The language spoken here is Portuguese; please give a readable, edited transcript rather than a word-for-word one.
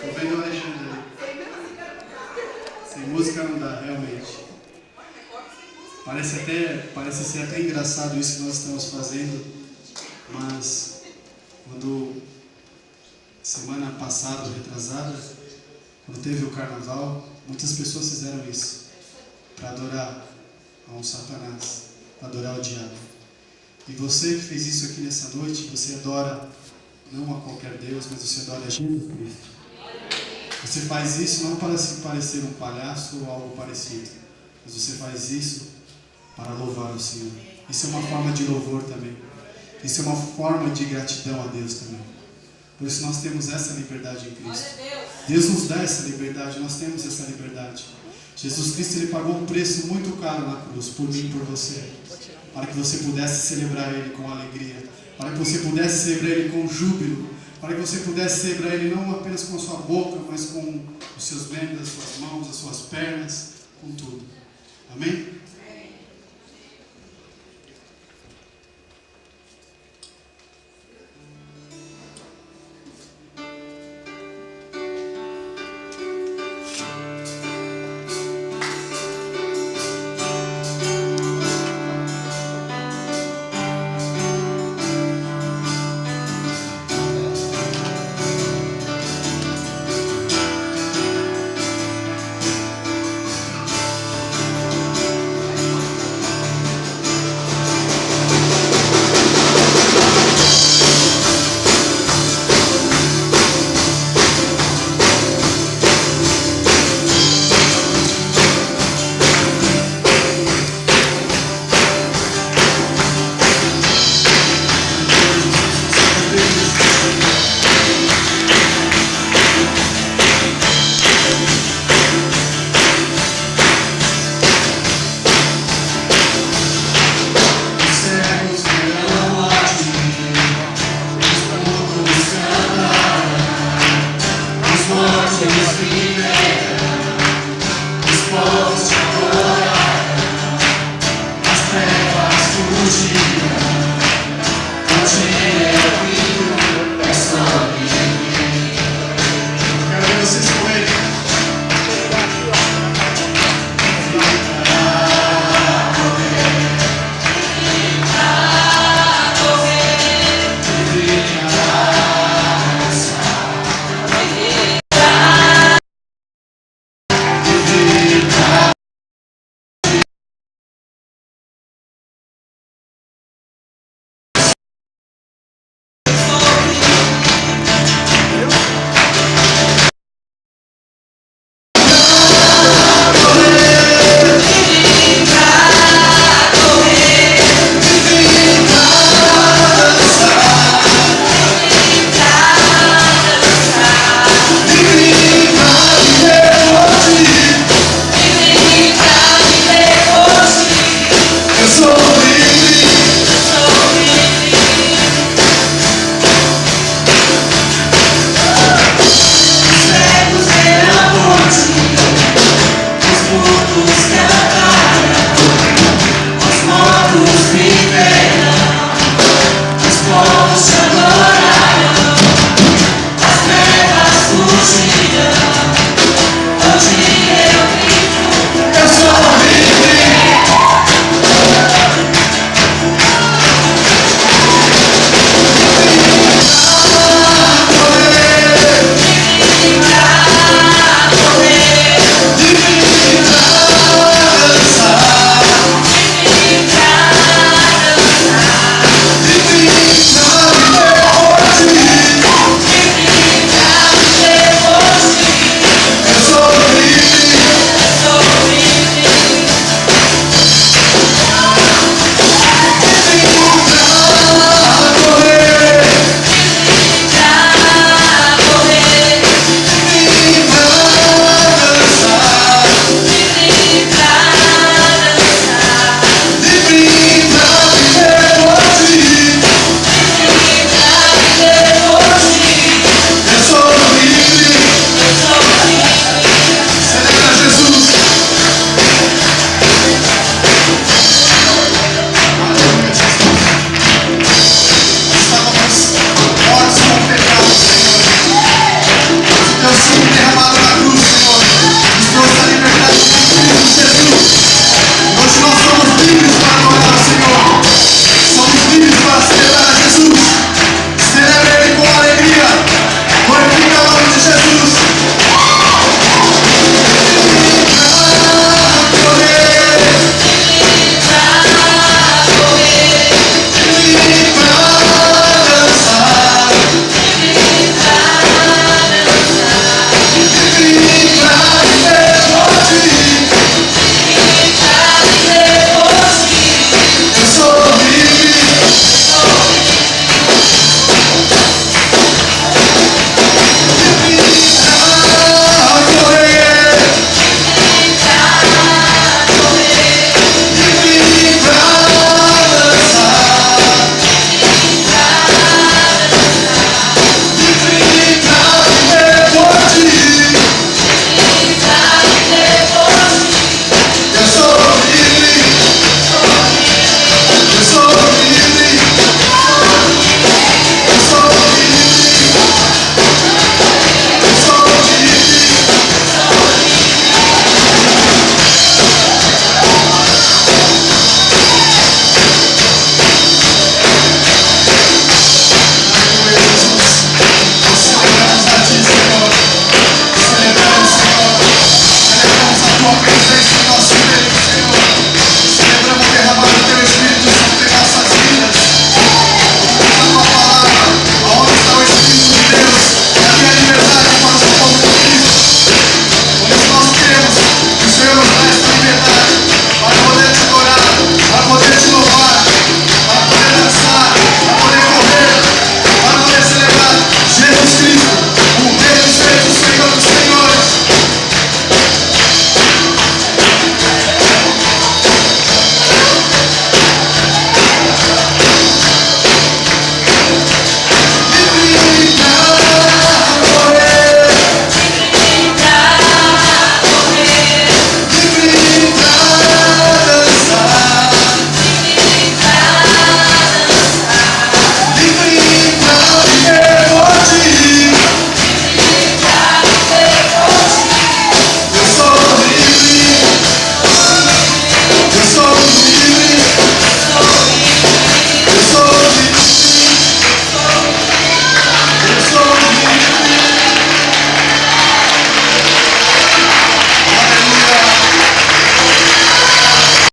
Tô vendo o Alexandre ali. Sem música não dá, realmente. Parece ser até engraçado isso que nós estamos fazendo, mas quando semana passada, retrasada, quando teve o carnaval, muitas pessoas fizeram isso para adorar a um Satanás, para adorar o diabo. E você que fez isso aqui nessa noite, você adora não a qualquer Deus, mas você adora a Jesus Cristo. Você faz isso não para se parecer um palhaço ou algo parecido, mas você faz isso para louvar o Senhor. Isso é uma forma de louvor também. Isso é uma forma de gratidão a Deus também. Por isso nós temos essa liberdade em Cristo. Deus nos dá essa liberdade, nós temos essa liberdade. Jesus Cristo, Ele pagou um preço muito caro na cruz, por mim e por você, para que você pudesse celebrar Ele com alegria, para que você pudesse celebrar Ele com júbilo, para que você pudesse celebrar Ele não apenas com a sua boca, mas com os seus membros, as suas mãos, as suas pernas, com tudo. Amém?